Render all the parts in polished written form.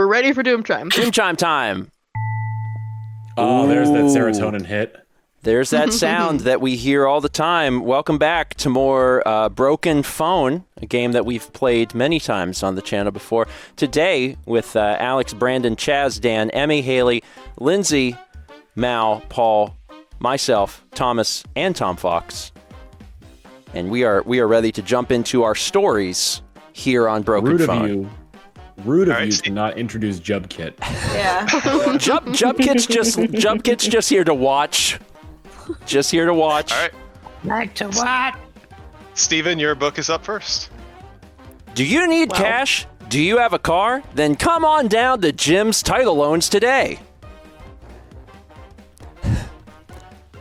We're ready for Doom Chime. Doom Chime time. Oh, there's that serotonin hit. There's that sound that we hear all the time. Welcome back to more Broken Phone, a game that we've played many times on the channel before. Today, with Alex, Brandon, Chaz, Dan, Emmy, Haley, Lindsay, Mal, Paul, myself, Thomas, and Tom Fox. And we are ready to jump into our stories here on Broken Phone. Rude of you to not introduce Jubkit. Yeah. Jubkit's just here to watch. Just here to watch. All right. Like to what? Steven, your book is up first. Do you need cash? Do you have a car? Then come on down to Jim's Title Loans today.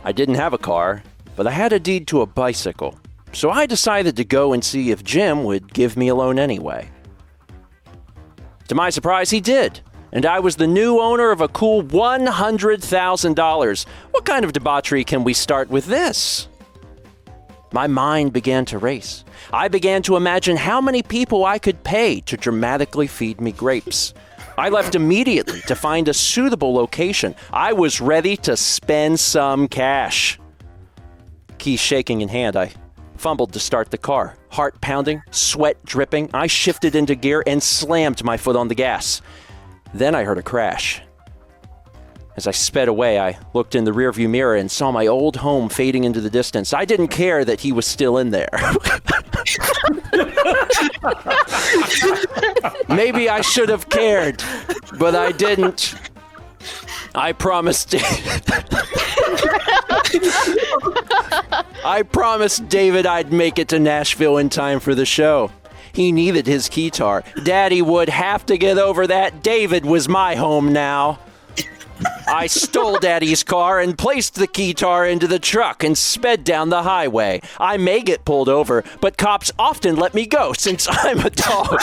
I didn't have a car, but I had a deed to a bicycle. So I decided to go and see if Jim would give me a loan anyway. To my surprise, he did. And I was the new owner of a cool $100,000. What kind of debauchery can we start with this? My mind began to race. I began to imagine how many people I could pay to dramatically feed me grapes. I left immediately to find a suitable location. I was ready to spend some cash. Keys shaking in hand, I fumbled to start the car. Heart pounding, sweat dripping. I shifted into gear and slammed my foot on the gas. Then I heard a crash. As I sped away, I looked in the rearview mirror and saw my old home fading into the distance. I didn't care that he was still in there. Maybe I should have cared, but I didn't. I promised David I'd make it to Nashville in time for the show. He needed his guitar. Daddy would have to get over that. David was my home now. I stole Daddy's car and placed the guitar into the truck and sped down the highway. I may get pulled over, but cops often let me go since I'm a dog.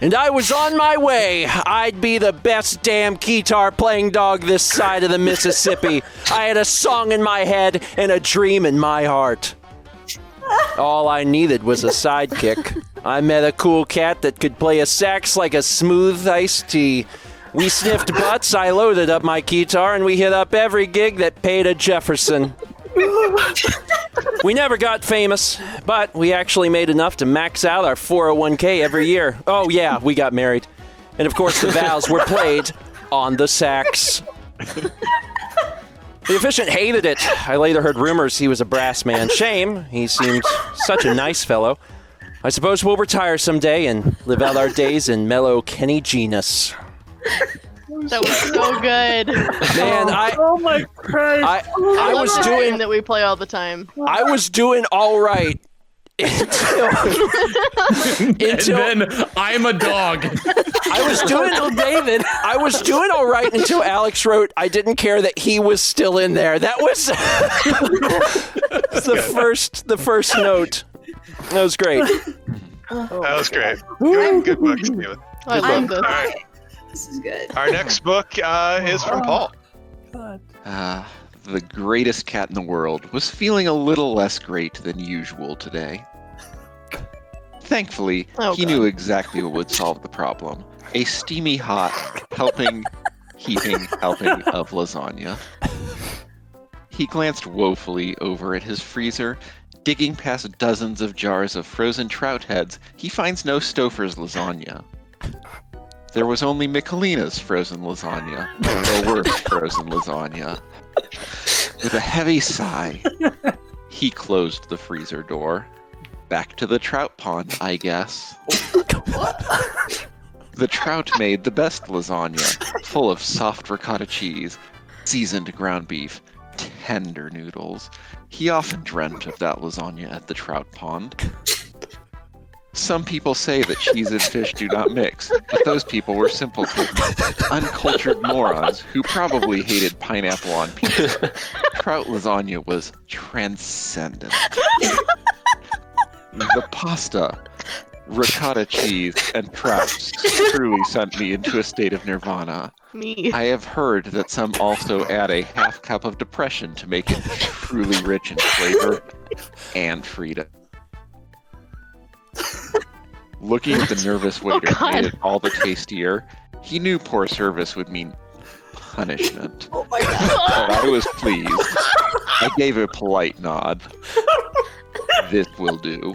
And I was on my way. I'd be the best damn guitar playing dog this side of the Mississippi. I had a song in my head and a dream in my heart. All I needed was a sidekick. I met a cool cat that could play a sax like a smooth iced tea. We sniffed butts, I loaded up my guitar, and we hit up every gig that paid a Jefferson. We never got famous, but we actually made enough to max out our 401k every year. Oh yeah, we got married. And of course the vows were played on the sax. The officiant hated it. I later heard rumors he was a brass man. Shame, he seemed such a nice fellow. I suppose we'll retire someday and live out our days in mellow Kenny Genus. That was so good. Man, oh my Christ! I was doing that we play all the time. I was doing all right until And then I'm a dog. I was doing David. I was doing all right until Alex wrote, "I didn't care that he was still in there." That was the first note. That was great. That was great. Good book, Steven. I love this. All right. This is good. Our next book is from Paul. The greatest cat in the world was feeling a little less great than usual today. Thankfully, he knew exactly what would solve the problem. A steamy hot, heaping helping of lasagna. He glanced woefully over at his freezer. Digging past dozens of jars of frozen trout heads, he finds no Stouffer's lasagna. There was only Michelina's frozen lasagna, or worse frozen lasagna. With a heavy sigh, he closed the freezer door. Back to the trout pond, I guess. The trout made the best lasagna, full of soft ricotta cheese, seasoned ground beef, tender noodles. He often dreamt of that lasagna at the trout pond. Some people say that cheese and fish do not mix, but those people were simpletons, uncultured morons who probably hated pineapple on pizza. Trout lasagna was transcendent. The pasta, ricotta cheese, and trouts truly sent me into a state of nirvana. Me. I have heard that some also add a half cup of depression to make it truly rich in flavor and freedom. Looking at the nervous waiter God. made it all the tastier. He knew poor service would mean punishment. Oh my god. But I was pleased. I gave a polite nod. This will do.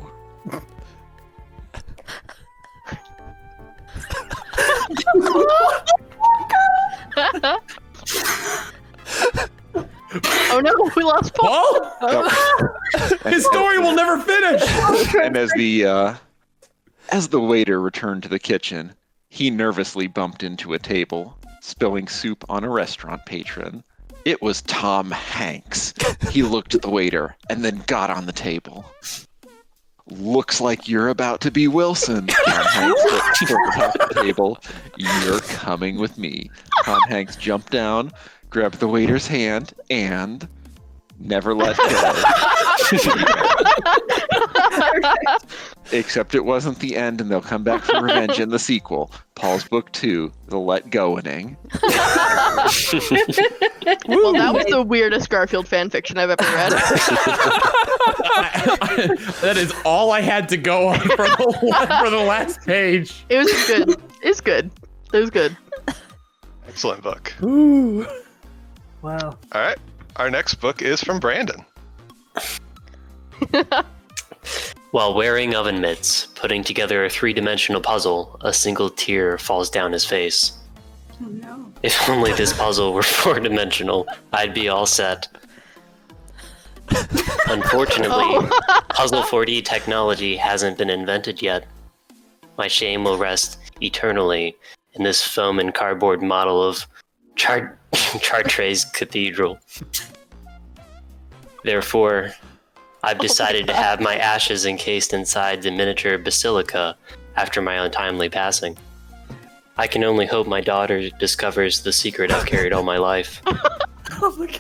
Oh no, we lost Paul. Oh! His story will never finish. And as the waiter returned to the kitchen, he nervously bumped into a table, spilling soup on a restaurant patron. It was Tom Hanks. He looked at the waiter and then got on the table. Looks like you're about to be Wilson. Tom Hanks looked toward the top of the table. You're coming with me. Tom Hanks jumped down, grabbed the waiter's hand, and never let go. Except it wasn't the end, and they'll come back for revenge in the sequel. Paul's Book 2, The Let Go-ing. Well, that was the weirdest Garfield fanfiction I've ever read. That is all I had to go on for the last page. It was good. It's good. It was good. Excellent book. Ooh. Wow. All right. Our next book is from Brandon. While wearing oven mitts, putting together a three-dimensional puzzle, a single tear falls down his face. Oh no. If only this puzzle were four-dimensional, I'd be all set. Unfortunately, Puzzle 4D technology hasn't been invented yet. My shame will rest eternally in this foam and cardboard model of Chartres Cathedral. Therefore, I've decided to have my ashes encased inside the miniature basilica after my untimely passing. I can only hope my daughter discovers the secret I've carried all my life. Oh my god.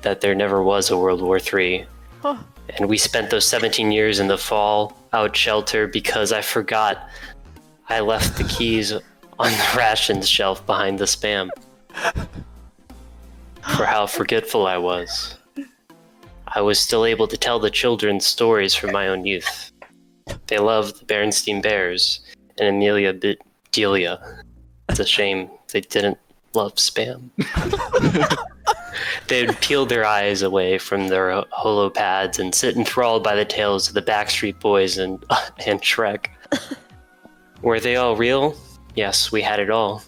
That there never was a World War III. Oh. And we spent those 17 years in the fallout shelter because I forgot I left the keys on the rations shelf behind the Spam. For how forgetful I was. I was still able to tell the children stories from my own youth. They loved the Berenstain Bears and Amelia Bedelia. It's a shame they didn't love Spam. They'd peel their eyes away from their holo pads and sit enthralled by the tales of the Backstreet Boys and Shrek. Were they all real? Yes, we had it all.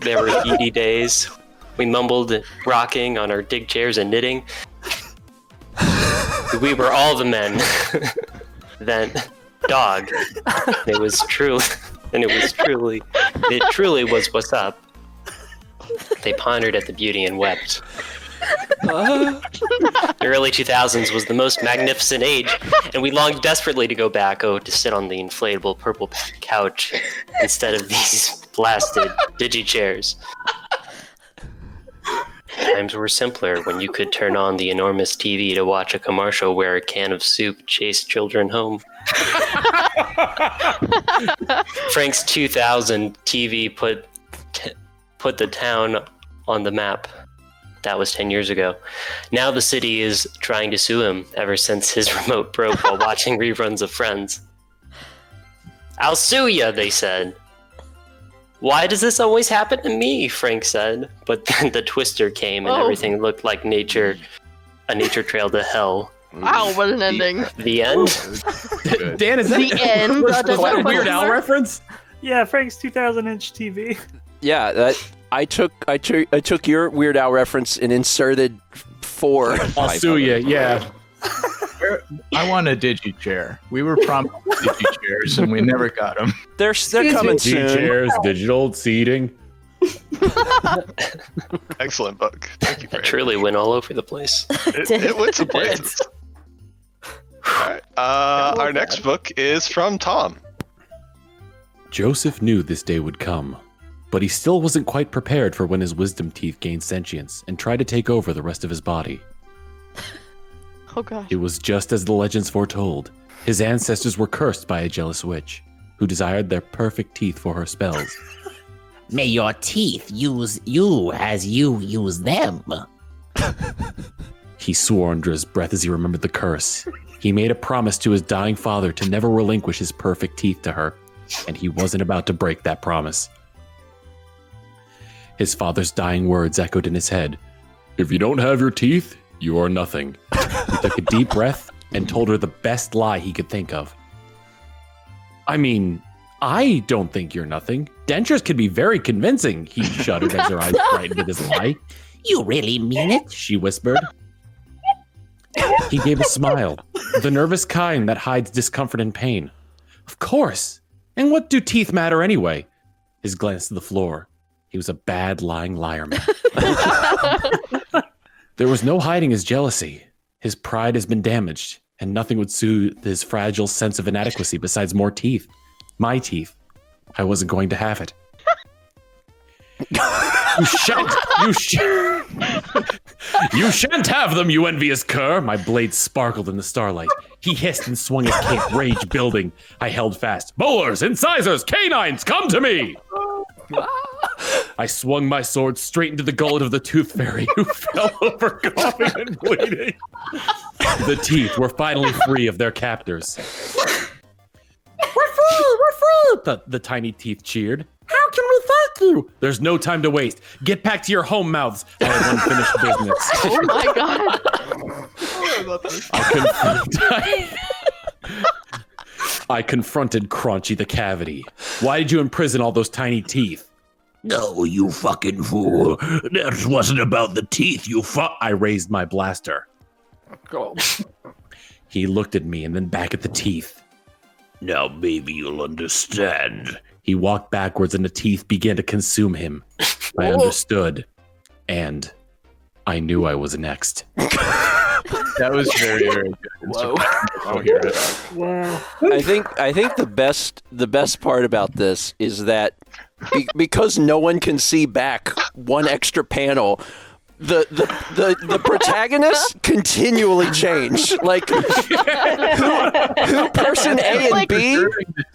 There were heady days. We mumbled, rocking on our dig chairs and knitting. We were all the men. Then, dog. It truly was what's up. They pondered at the beauty and wept. The early 2000s was the most magnificent age, and we longed desperately to go back, to sit on the inflatable purple couch instead of these blasted digi chairs. Times were simpler when you could turn on the enormous TV to watch a commercial where a can of soup chased children home. Frank's 2000 TV put the town on the map. That was 10 years ago. Now the city is trying to sue him ever since his remote broke while watching reruns of Friends. I'll sue ya, they said. Why does this always happen to me? Frank said. But then the twister came and everything looked like a nature trail to hell. Wow, what an ending. The end? Dan, is that The end? Was that a Weird Al reference? Yeah, Frank's 2000-inch TV. Yeah, I took your Weird Al reference and inserted 4. I'll sue you, yeah. I want a digi chair. We were promised digi chairs and we never got them. They're coming soon. Chairs, digital seating. Excellent book. Thank you, That Brandon. truly went all over the place. It went some places. All right. Our next book is from Tom. Joseph knew this day would come, but he still wasn't quite prepared for when his wisdom teeth gained sentience and tried to take over the rest of his body. Oh gosh. It was just as the legends foretold. His ancestors were cursed by a jealous witch, who desired their perfect teeth for her spells. May your teeth use you as you use them. He swore under his breath as he remembered the curse. He made a promise to his dying father to never relinquish his perfect teeth to her, and he wasn't about to break that promise. His father's dying words echoed in his head. If you don't have your teeth, you are nothing. He took a deep breath and told her the best lie he could think of. I mean, I don't think you're nothing. Dentures can be very convincing, he shuddered as her eyes brightened at his lie. You really mean it? She whispered. He gave a smile, the nervous kind that hides discomfort and pain. Of course. And what do teeth matter anyway? His glance to the floor. He was a bad lying liar man. There was no hiding his jealousy. His pride has been damaged, and nothing would soothe his fragile sense of inadequacy besides more teeth. My teeth. I wasn't going to have it. You shan't have them, you envious cur! My blade sparkled in the starlight. He hissed and swung his cape, rage building. I held fast. Bowlers, incisors, canines, come to me! I swung my sword straight into the gullet of the tooth fairy, who fell over coughing and bleeding. The teeth were finally free of their captors. We're free! The tiny teeth cheered. How can we thank you? There's no time to waste. Get back to your home mouths. I have unfinished business. Oh my god. I confronted Crunchy the Cavity. Why did you imprison all those tiny teeth? No, you fucking fool. That wasn't about the teeth, I raised my blaster. He looked at me and then back at the teeth. Now maybe you'll understand. He walked backwards and the teeth began to consume him. I understood. And I knew I was next. That was very, very good. Whoa. I'll hear it. Wow. I think the best part about this is that because no one can see back one extra panel, the protagonists continually change. Like who person A and B.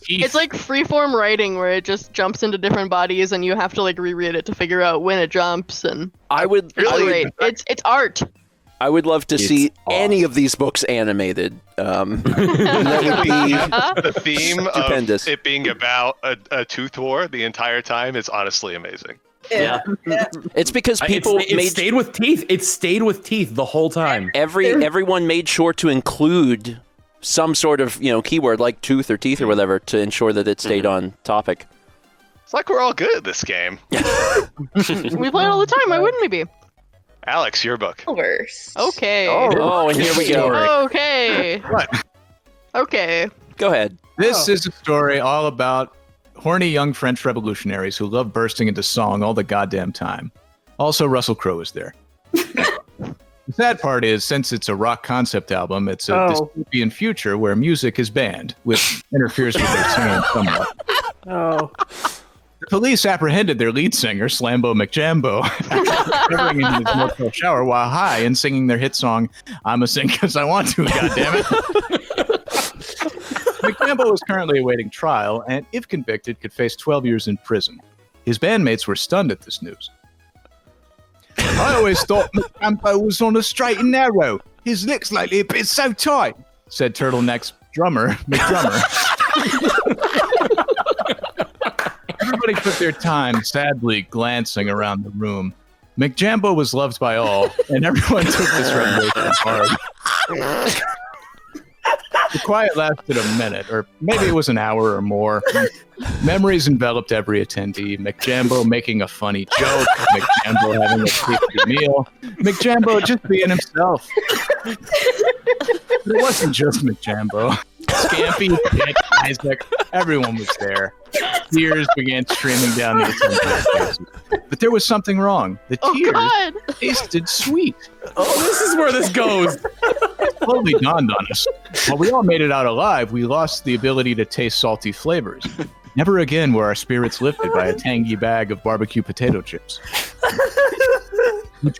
It's like freeform writing where it just jumps into different bodies and you have to like reread it to figure out when it jumps. And It's great. It's art. I would love to see any of these books animated. That would be The theme stupendous. of it being about a tooth war the entire time is honestly amazing. Yeah. It's because people it stayed with teeth. It stayed with teeth the whole time. Everyone made sure to include some sort of keyword like tooth or teeth or whatever to ensure that it stayed on topic. It's like we're all good at this game. We play it all the time. Why wouldn't we be? Alex, your book. Verse. Okay. Oh, and here we go. Okay. What? Okay. Go ahead. This is a story all about horny young French revolutionaries who love bursting into song all the goddamn time. Also, Russell Crowe is there. The sad part is, since it's a rock concept album, it's a dystopian future where music is banned, which interferes with their singing somewhat. Oh. The police apprehended their lead singer, Slambo McJambo, after covering in his motel shower while high and singing their hit song, "I'm a sing 'cause I want to, goddammit." McJambo is currently awaiting trial, and if convicted, could face 12 years in prison. His bandmates were stunned at this news. I always thought McJambo was on a straight and narrow. His licks lately have been so tight, said Turtleneck's drummer, McDrummer. Everybody took their time, sadly glancing around the room. McJambo was loved by all, and everyone took this revelation hard. The quiet lasted a minute, or maybe it was an hour or more. Memories enveloped every attendee. McJambo making a funny joke, McJambo having a tasty meal, McJambo just being himself. But it wasn't just McJambo. Scampy, Dick, Isaac, everyone was there. Tears began streaming down the attendees' faces. But there was something wrong. The tears tasted sweet. Oh, this is where this goes. It slowly dawned on us. While we all made it out alive, we lost the ability to taste salty flavors. Never again were our spirits lifted by a tangy bag of barbecue potato chips. We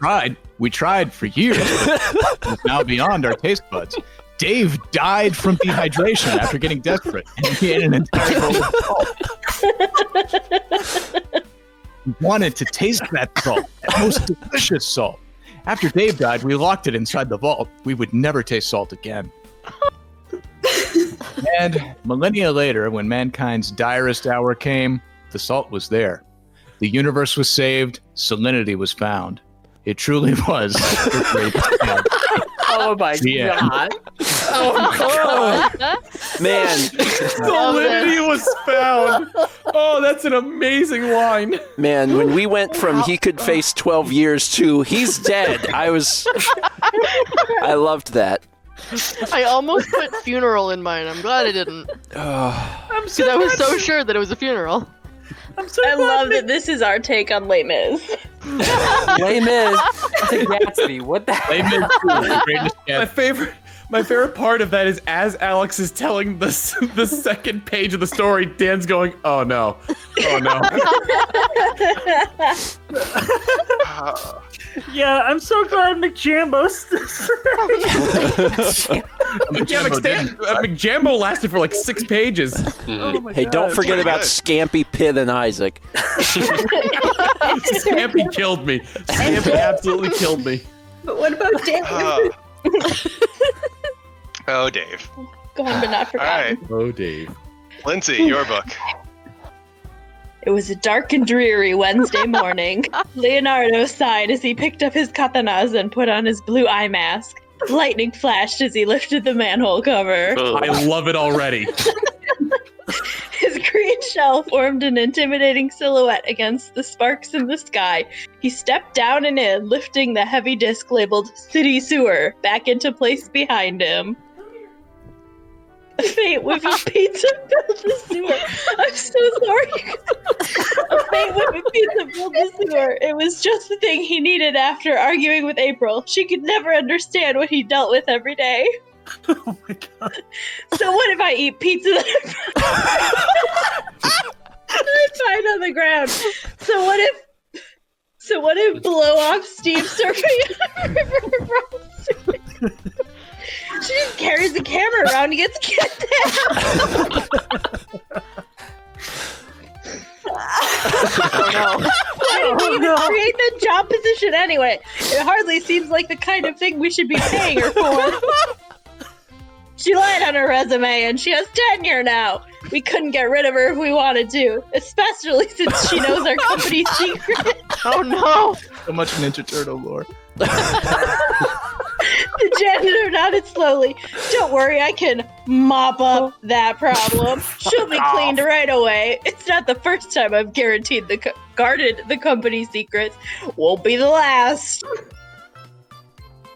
tried for years, but it was now beyond our taste buds. Dave died from dehydration after getting desperate, and he ate an entire bowl of salt. He wanted to taste that salt, that most delicious salt. After Dave died, we locked it inside the vault. We would never taste salt again. And millennia later, when mankind's direst hour came, the salt was there. The universe was saved. Salinity was found. It truly was the greatest God. Oh my god. Oh, Man, Salinity was found. Oh, that's an amazing line. man, when we went from he could face 12 years to he's dead, I loved that. I almost put funeral in mine. I'm glad I didn't. Because I was so sure that it was a funeral. I love that this is our take on Les Mis. Les Mis to Gatsby. What the hell? Les Mis is the greatest My favorite part of that is as Alex is telling the second page of the story, Dan's going, "Oh no, oh no." Yeah, I'm so glad McJambo's. McJambo lasted for like 6 pages. Oh my Hey, God. don't forget about good. Scampy, Pit, and Isaac. Scampy killed me. Scampy absolutely killed me. But what about Dave? Oh, Dave. Gone but not All forgotten. right, Oh, Dave. Lindsay, your book. It was a dark and dreary Wednesday morning. Leonardo sighed as he picked up his katanas and put on his blue eye mask. Lightning flashed as he lifted the manhole cover. I love it already. His green shell formed an intimidating silhouette against the sparks in the sky. He stepped down and in, lifting the heavy disc labeled City Sewer back into place behind him. A faint whiff of pizza filled the sewer. I'm so sorry. A faint whiff of pizza filled the sewer. It was just the thing he needed after arguing with April. She could never understand what he dealt with every day. Oh my god. So what if I eat pizza that I find on the ground? So what if blow off Steve surfing on a river across the street? She just carries the camera around and gets kidnapped. Why did we even create the job position anyway? It hardly seems like the kind of thing we should be paying her for. She lied on her resume and she has tenure now. We couldn't get rid of her if we wanted to, especially since she knows our company's secret. Oh no! So much Ninja Turtle lore. The janitor nodded slowly. Don't worry, I can mop up that problem. She'll be cleaned right away. It's not the first time I've guaranteed guarded the company's secrets. Won't be the last.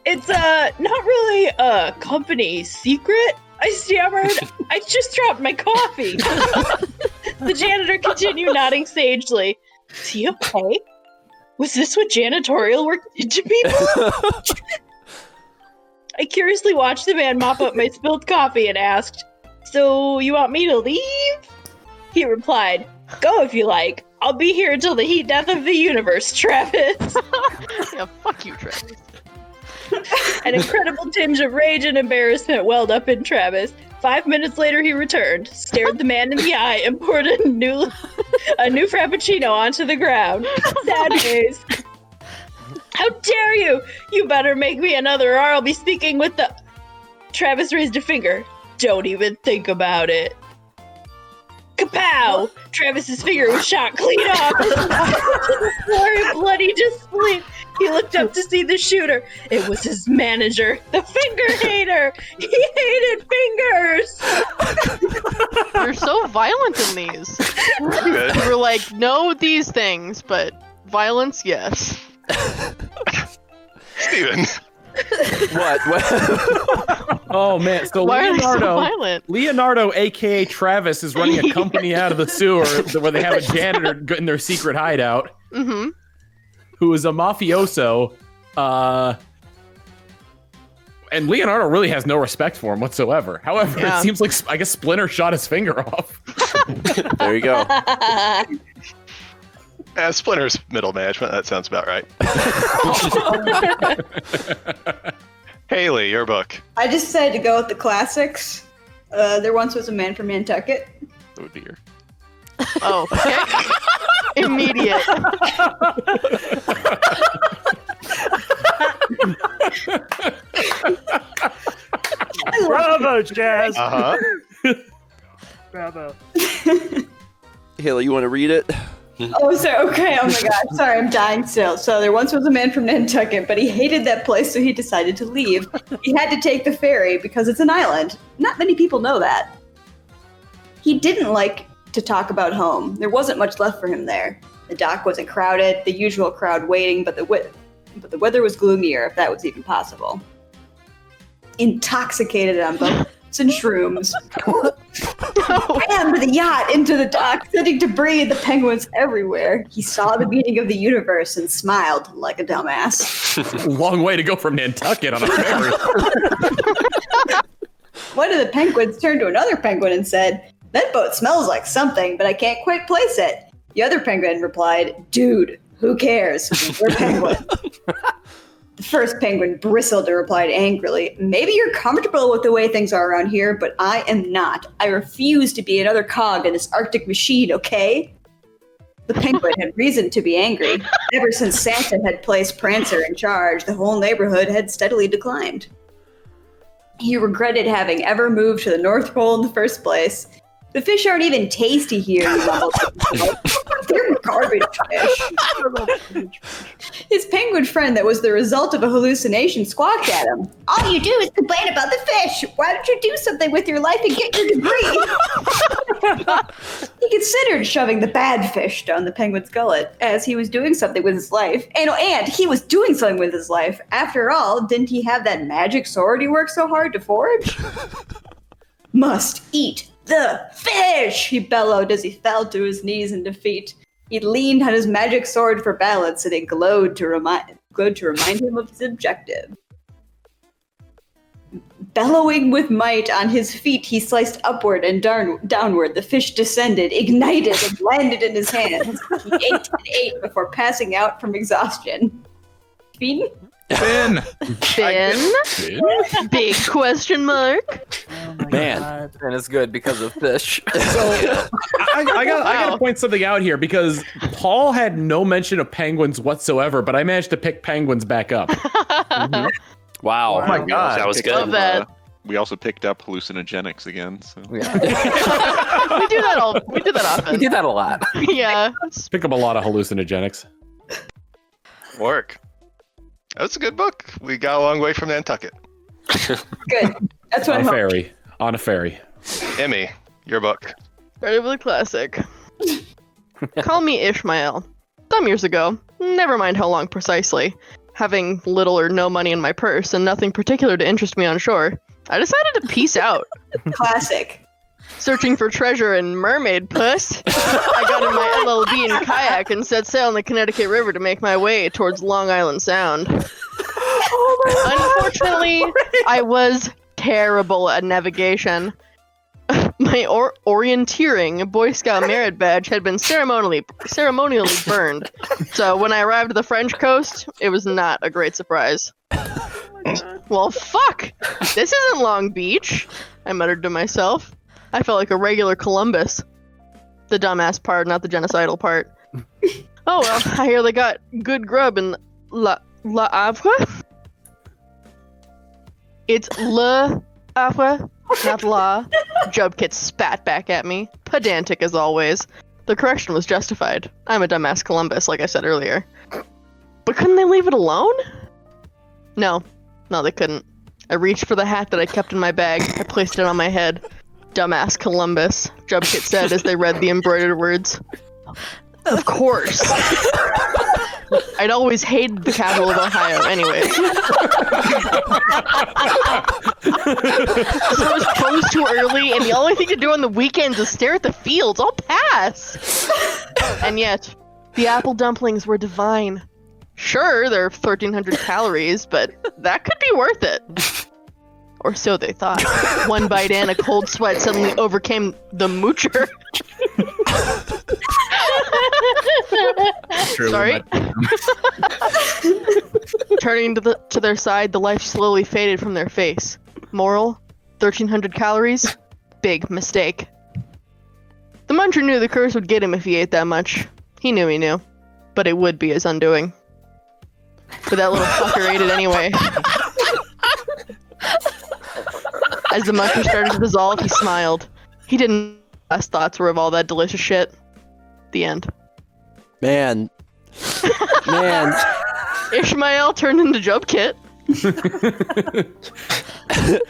It's not really a company secret. I stammered. I just dropped my coffee. The janitor continued nodding sagely. Is he okay? Was this what janitorial work did to people? I curiously watched the man mop up my spilled coffee and asked, "So you want me to leave?" He replied, "Go if you like. I'll be here until the heat death of the universe, Travis." Yeah, fuck you, Travis. An incredible tinge of rage and embarrassment welled up in Travis. 5 minutes later, he returned, stared the man in the eye, and poured a new frappuccino onto the ground. Sad face. How dare you! You better make me another or I'll be speaking with the... Travis raised a finger. Don't even think about it. Kapow! Travis's finger was shot clean off. His floor bloody disbelief. He looked up to see the shooter. It was his manager, the finger hater. He hated fingers. You're so violent in these. Good. You were like, no, these things, but violence, yes. Steven. What? Oh man! So Why are they so Leonardo, violent? Leonardo, aka Travis, is running a company out of the sewer where they have a janitor in their secret hideout, Mm-hmm. who is a mafioso. And Leonardo really has no respect for him whatsoever. However, Yeah. it seems like I guess Splinter shot his finger off. There you go. Splinter's middle management. That sounds about right. Haley, your book. I just decided to go with the classics. There once was a man from Nantucket. Oh dear. Oh, okay. Immediate. Bravo, Jazz. Bravo. Haley, you want to read it? Oh, sorry. Okay. Oh my God. Sorry, I'm dying still. So there once was a man from Nantucket, but he hated that place, so he decided to leave. He had to take the ferry because it's an island. Not many people know that. He didn't like to talk about home. There wasn't much left for him there. The dock wasn't crowded, the usual crowd waiting, but the weather was gloomier, if that was even possible. Intoxicated on boats and shrooms, rammed the yacht into the dock, sending debris the penguins everywhere. He saw the meaning of the universe and smiled like a dumbass. Long way to go from Nantucket on a ferry. One of the penguins turned to another penguin and said, "That boat smells like something, but I can't quite place it." The other penguin replied, "Dude, who cares? We're penguins." The first penguin bristled and replied angrily, "Maybe you're comfortable with the way things are around here, but I am not. I refuse to be another cog in this Arctic machine, okay?" The penguin had reason to be angry. Ever since Santa had placed Prancer in charge, the whole neighborhood had steadily declined. He regretted having ever moved to the North Pole in the first place. "The fish aren't even tasty here," he mumbled. "They're garbage fish." His penguin friend that was the result of a hallucination squawked at him. "All you do is complain about the fish. Why don't you do something with your life and get your degree?" He considered shoving the bad fish down the penguin's gullet, as he was doing something with his life. And he was doing something with his life. After all, didn't he have that magic sword he worked so hard to forge? "Must eat the fish!" he bellowed as he fell to his knees in defeat. He leaned on his magic sword for balance, and it glowed to remind him of his objective. Bellowing with might on his feet, he sliced upward and downward. The fish descended, ignited, and landed in his hands. He ate and ate before passing out from exhaustion. Finn? Finn. Big question mark. Oh my Man. God. And it's good because of fish. So I gotta point something out here because Paul had no mention of penguins whatsoever, but I managed to pick penguins back up. Wow. Oh my God. That was good. Love that. We also picked up hallucinogenics again. So. Yeah. We do that often. We do that a lot. Yeah. Pick up a lot of hallucinogenics. Work. That's a good book. We got a long way from Nantucket. Good. That's what On I a hope. ferry. On a ferry. Emmy, your book. Incredibly classic. Call me Ishmael. Some years ago, never mind how long precisely, having little or no money in my purse and nothing particular to interest me on shore, I decided to peace out. Classic. Searching for treasure in mermaid puss, I got in my LLB and kayak and set sail on the Connecticut River to make my way towards Long Island Sound. Unfortunately, I was terrible at navigation. My orienteering Boy Scout merit badge had been ceremonially burned, so when I arrived at the French coast, it was not a great surprise. Well, fuck! This isn't Long Beach, I muttered to myself. I felt like a regular Columbus. The dumbass part, not the genocidal part. Oh well, I hear they got good grub in La Havre? It's Le Havre, not La. Jubkit spat back at me, pedantic as always. The correction was justified. I'm a dumbass Columbus, like I said earlier. But couldn't they leave it alone? No, they couldn't. I reached for the hat that I kept in my bag. I placed it on my head. Dumbass Columbus, Jubkit said as they read the embroidered words. Of course. I'd always hated the capital of Ohio anyways. So I was closed too early, and the only thing to do on the weekends is stare at the fields. I'll pass. And yet, the apple dumplings were divine. Sure, they're 1,300 calories, but that could be worth it. Or so they thought. One bite in, a cold sweat suddenly overcame the moocher. Sorry. Turning to their side, the life slowly faded from their face. Moral: 1,300 calories? Big mistake. The muncher knew the curse would get him if he ate that much. He knew. But it would be his undoing. But that little fucker ate it anyway. As the mushroom started to dissolve, he smiled. He didn't. Last thoughts were of all that delicious shit. The end. Man. Ishmael turned into Job Kit.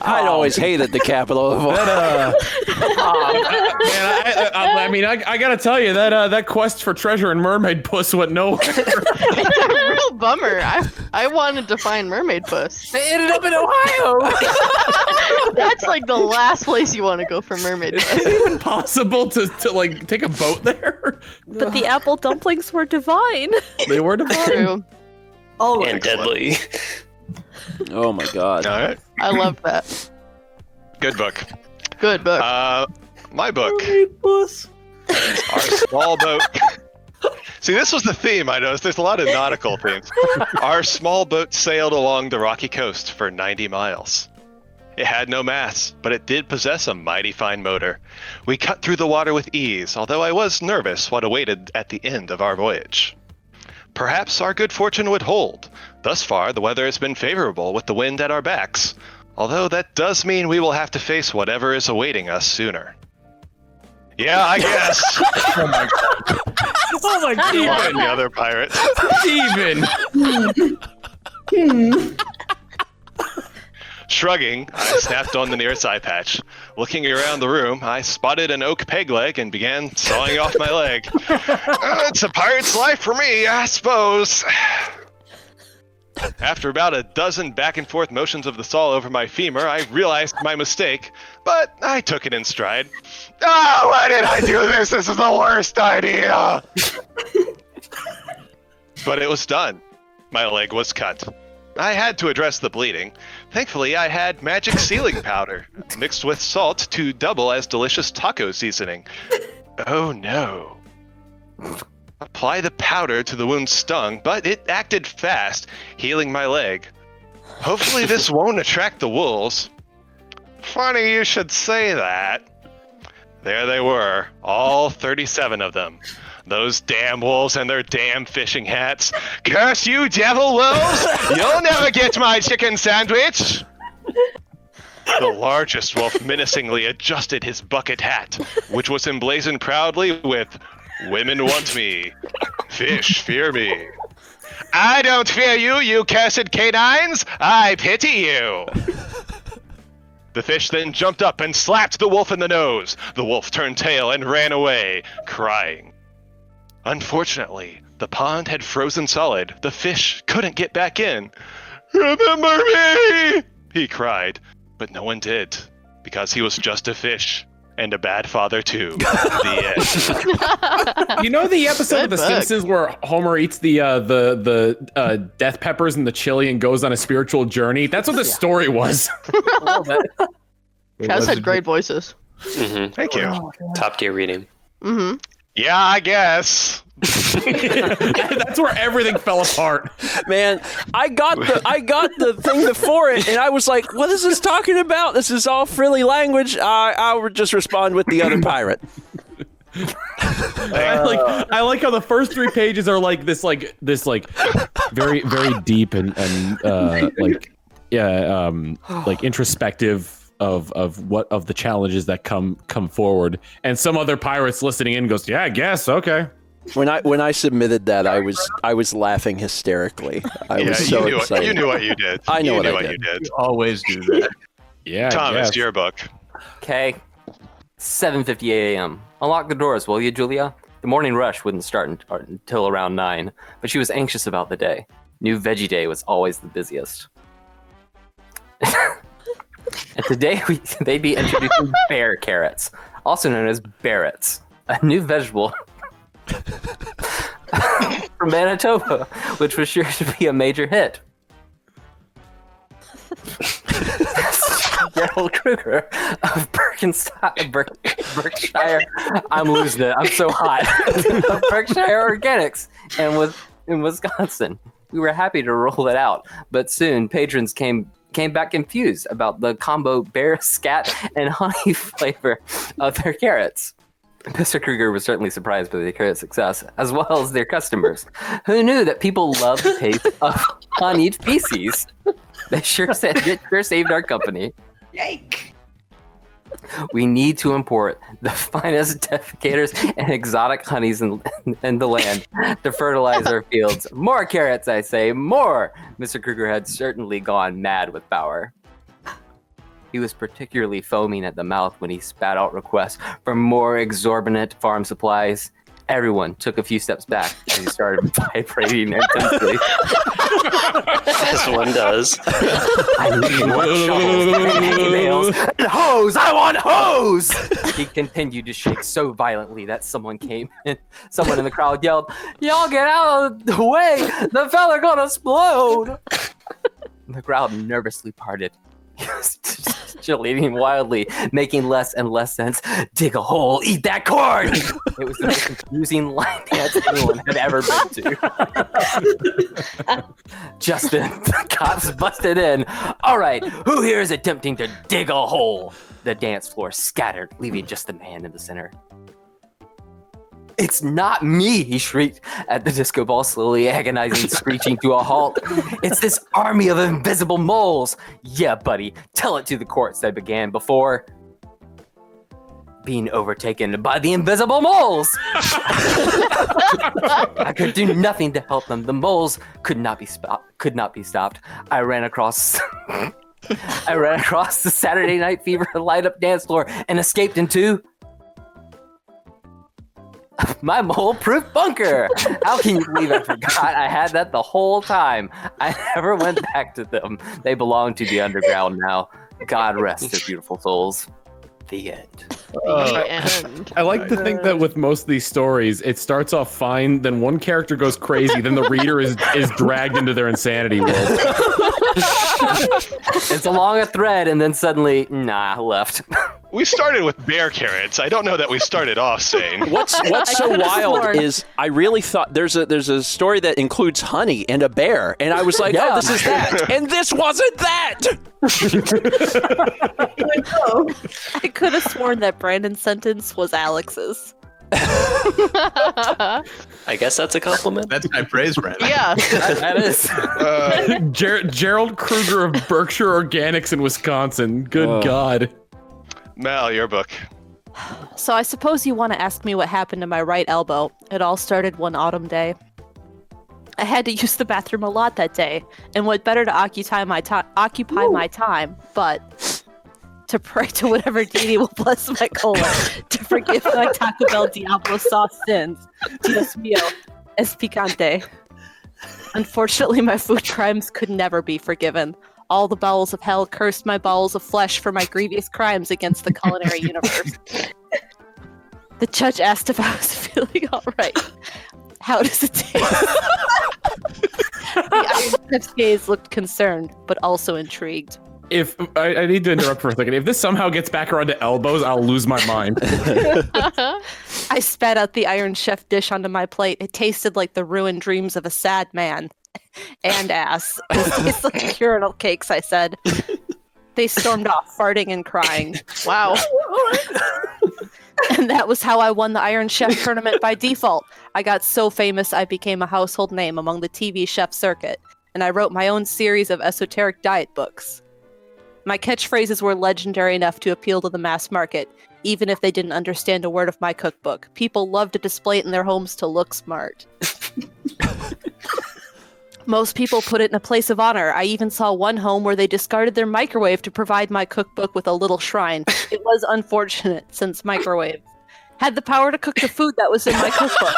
I'd always hated the capital of all. I gotta tell you that quest for treasure and mermaid puss went nowhere. It's a real bummer. I wanted to find mermaid puss. They ended up in Ohio. That's like the last place you want to go for mermaid puss. Is it even possible to like take a boat there? But the apple dumplings were divine. They were divine. True. Oh, And deadly. Oh my god. All right. I love that. Good book. Good book. My book. Puss. Our small boat. See, this was the theme I noticed. There's a lot of nautical themes. Our small boat sailed along the rocky coast for 90 miles. It had no masts, but it did possess a mighty fine motor. We cut through the water with ease, although I was nervous what awaited at the end of our voyage. Perhaps our good fortune would hold. Thus far, the weather has been favorable with the wind at our backs, although that does mean we will have to face whatever is awaiting us sooner. Yeah, I guess. Oh my god. Oh my god. And the other pirates. Steven. Shrugging, I snapped on the nearest eye patch. Looking around the room, I spotted an oak peg leg and began sawing off my leg. It's a pirate's life for me, I suppose. After about a dozen back and forth motions of the saw over my femur, I realized my mistake, but I took it in stride. Oh, why did I do this? This is the worst idea. But it was done. My leg was cut. I had to address the bleeding. Thankfully, I had magic sealing powder, mixed with salt to double as delicious taco seasoning. Oh no. Apply the powder to the wound stung, but it acted fast, healing my leg. Hopefully this won't attract the wolves. Funny you should say that. There they were, all 37 of them. Those damn wolves and their damn fishing hats. Curse you, devil wolves! You'll never get my chicken sandwich! The largest wolf menacingly adjusted his bucket hat, which was emblazoned proudly with, "Women want me. Fish fear me. I don't fear you, you cursed canines! I pity you!" The fish then jumped up and slapped the wolf in the nose. The wolf turned tail and ran away, crying. Unfortunately, the pond had frozen solid. The fish couldn't get back in. "Remember me!" he cried. But no one did, because he was just a fish. And a bad father, too. The end. You know the episode Good of The book. Simpsons where Homer eats the death peppers and the chili and goes on a spiritual journey? That's what the story was. Guys had great voices. Mm-hmm. Thank you. Top tier reading. Mm-hmm. Yeah, I guess. That's where everything fell apart. Man, I got the thing before it, and I was like, "What is this talking about? This is all frilly language." I would just respond with the other pirate. I like how the first 3 pages are like this very very deep and like introspective of what of the challenges that come forward, and some other pirates listening in goes, "Yeah, I guess, okay." When I submitted that, I was laughing hysterically. I was so excited. You knew what you did. I know you what knew I what did. you did. You always do that. Yeah, Thomas, your book. Okay. 7:58 a.m. Unlock the doors, will you, Julia? The morning rush wouldn't start until around 9, but she was anxious about the day. New Veggie Day was always the busiest. And today they'd be introducing bear carrots, also known as Barretts, a new vegetable from Manitoba, which was sure to be a major hit. Gerald Kruger of Berkshire. I'm losing it. I'm so hot. Of Berkshire Organics and in Wisconsin. We were happy to roll it out, but soon patrons came back confused about the combo bear, scat, and honey flavor of their carrots. Mr. Kruger was certainly surprised by the carrot success, as well as their customers, who knew that people love the taste of honeyed feces. They sure saved our company. Yike. We need to import the finest defecators and exotic honeys in the land to fertilize our fields. More carrots, I say, more! Mr. Kruger had certainly gone mad with power. He was particularly foaming at the mouth when he spat out requests for more exorbitant farm supplies. Everyone took a few steps back as he started vibrating intensely. As one does. I need more shovels, nails, and hose! I want hose! He continued to shake so violently that someone came in. Someone in the crowd yelled, "Y'all get out of the way! The fella gonna explode!" The crowd nervously parted. He was gesticulating wildly, making less and less sense. "Dig a hole, eat that corn!" It was the most confusing line dance anyone had ever been to. Justin, the cops busted in. "All right, who here is attempting to dig a hole?" The dance floor scattered, leaving just the man in the center. "It's not me," he shrieked at the disco ball, slowly agonizing, screeching to a halt. "It's this army of invisible moles." "Yeah, buddy, tell it to the courts," they began before being overtaken by the invisible moles. I could do nothing to help them. The moles could not be stopped. I ran across the Saturday Night Fever light up dance floor and escaped into my mole-proof bunker. How can you believe I forgot I had that the whole time? I never went back to them. They belong to the underground now. God rest their beautiful souls. The end. The end. I like to think that with most of these stories, it starts off fine, then one character goes crazy, then the reader is dragged into their insanity world. It's along a thread, and then suddenly, left. We started with bear carrots. I don't know that we started off sane. What's so wild is I really thought there's a story that includes honey and a bear, and I was like, oh, this is that, and this wasn't that. I could have sworn that Brandon's sentence was Alex's. I guess that's a compliment. That's my praise, Brandon. Yeah. That is. Gerald Kruger of Berkshire Organics in Wisconsin. Good God. Mal, your book. So I suppose you want to ask me what happened to my right elbow. It all started one autumn day. I had to use the bathroom a lot that day, and what better to occupy my time but to pray to whatever deity will bless my colon to forgive my Taco Bell Diablo sauce sins. Dios mío, es picante. Unfortunately, my food crimes could never be forgiven. All the bowels of hell cursed my bowels of flesh for my grievous crimes against the culinary universe. The judge asked if I was feeling all right. How does it taste? The Chef's gaze looked concerned, but also intrigued. If I need to interrupt for a second. If this somehow gets back around to elbows, I'll lose my mind. I spat out the Iron Chef dish onto my plate. It tasted like the ruined dreams of a sad man. And ass. This tastes like urinal cakes, I said. They stormed off, farting and crying. Wow. And that was how I won the Iron Chef tournament by default. I got so famous I became a household name among the TV chef circuit, and I wrote my own series of esoteric diet books. My catchphrases were legendary enough to appeal to the mass market, even if they didn't understand a word of my cookbook. People loved to display it in their homes to look smart. Most people put it in a place of honor. I even saw one home where they discarded their microwave to provide my cookbook with a little shrine. It was unfortunate, since microwaves had the power to cook the food that was in my cookbook.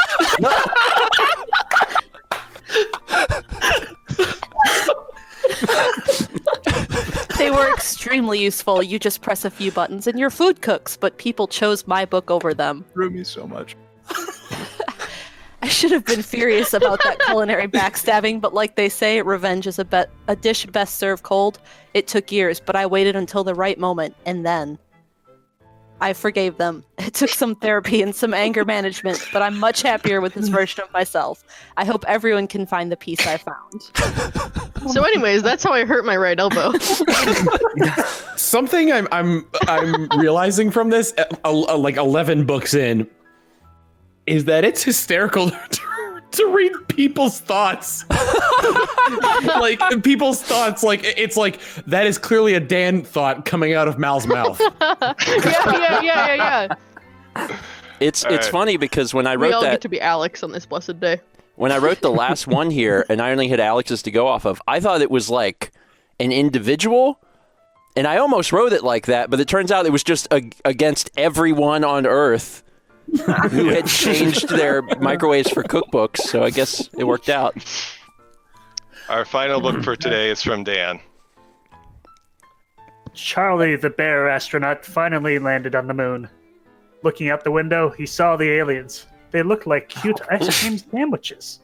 They were extremely useful. You just press a few buttons and your food cooks, but people chose my book over them. Threw me so much. I should have been furious about that culinary backstabbing, but like they say, revenge is a dish best served cold. It took years, but I waited until the right moment, and then I forgave them. It took some therapy and some anger management, but I'm much happier with this version of myself. I hope everyone can find the peace I found. So anyways, that's how I hurt my right elbow. Something I'm realizing from this, like 11 books in, is that it's hysterical to read people's thoughts. Like people's thoughts, like it's like that is clearly a Dan thought coming out of Mal's mouth. Yeah. It's right. funny because when I We wrote all get that, to be Alex on this blessed day. when I wrote the last one here, and I only had Alex's to go off of, I thought it was like an individual, and I almost wrote it like that, but it turns out it was just against everyone on Earth who had changed their microwaves for cookbooks. So I guess it worked out. Our final book for today is from Dan. Charlie, the bear astronaut, finally landed on the moon. Looking out the window, he saw the aliens. They looked like cute ice cream sandwiches.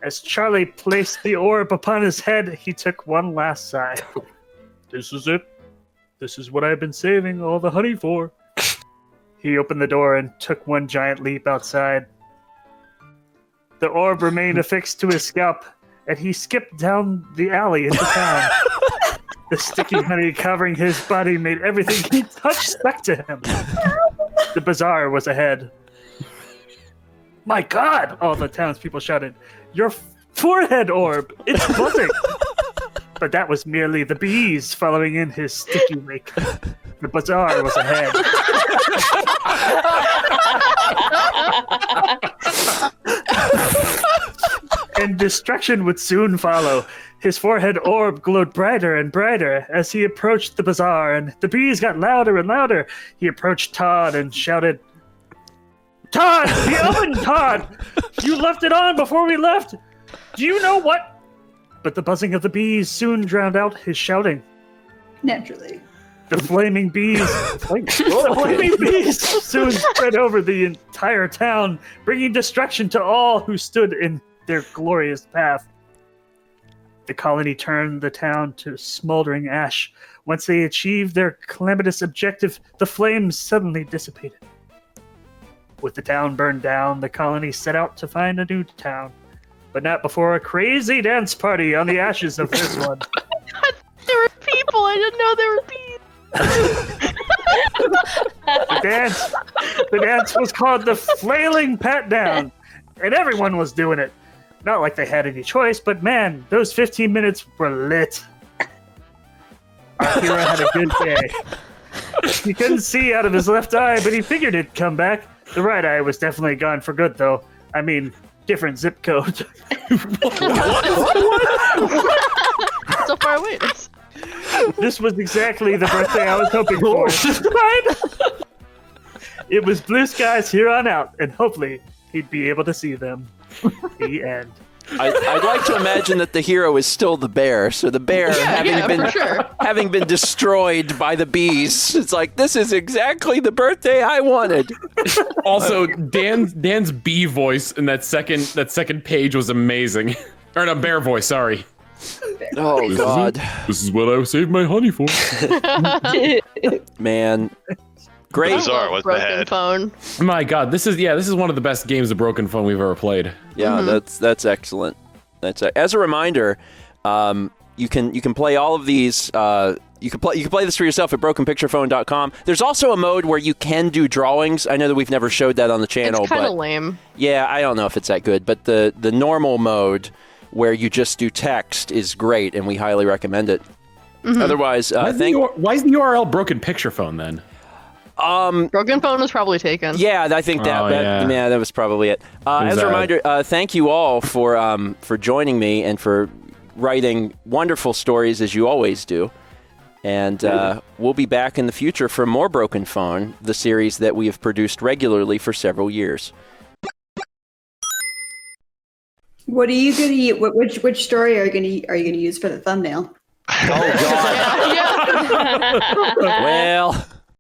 As Charlie placed the orb upon his head, he took one last sigh. This is it. This is what I've been saving all the honey for. He opened the door and took one giant leap outside. The orb remained affixed to his scalp, and he skipped down the alley into town. The sticky honey covering his body made everything he touched stuck to him. The bazaar was ahead. My God! All the townspeople shouted. Your forehead orb! It's buzzing! But that was merely the bees following in his sticky wake. The bazaar was ahead. And destruction would soon follow. His forehead orb glowed brighter and brighter as he approached the bazaar, and the bees got louder and louder. He approached Todd and shouted, Todd! The oven, Todd! You left it on before we left! Do you know what? But the buzzing of the bees soon drowned out his shouting. Naturally. The flaming bees soon spread over the entire town, bringing destruction to all who stood in their glorious path. The colony turned the town to smoldering ash. Once they achieved their calamitous objective, the flames suddenly dissipated. With the town burned down, the colony set out to find a new town, but not before a crazy dance party on the ashes of this one. There were people. I didn't know there were bees. The dance was called the Flailing Pat Down, and everyone was doing it. Not like they had any choice, but man, those 15 minutes were lit. Our hero had a good day. He couldn't see out of his left eye, but he figured it'd come back. The right eye was definitely gone for good, though. I mean, different zip code. So far away. This was exactly the birthday I was hoping for. Right? It was blue skies here on out, and hopefully he'd be able to see them. The end. I'd like to imagine that the hero is still the bear. So the bear, having been destroyed by the bees, it's like, this is exactly the birthday I wanted. Also, Dan's bee voice in that second page was amazing. Or no, bear voice. Sorry. Oh God. This is what I saved my honey for. Man. Great. Bazaar was the Broken head. phone. My God, this is one of the best games of Broken Phone we've ever played. Yeah, that's excellent. As a reminder, you can play all of these. You can play this for yourself at brokenpicturephone.com. There's also a mode where you can do drawings. I know that we've never showed that on the channel. It's kind of but lame. Yeah, I don't know if it's that good, but the normal mode where you just do text is great, and we highly recommend it. Otherwise, why is the URL Broken Picture Phone then? Broken phone was probably taken. Yeah, I think that was probably it. As a reminder, thank you all for joining me and for writing wonderful stories as you always do. And we'll be back in the future for more Broken Phone, the series that we have produced regularly for several years. What are you gonna? Which story are you gonna use for the thumbnail? Oh God! Yeah. Well.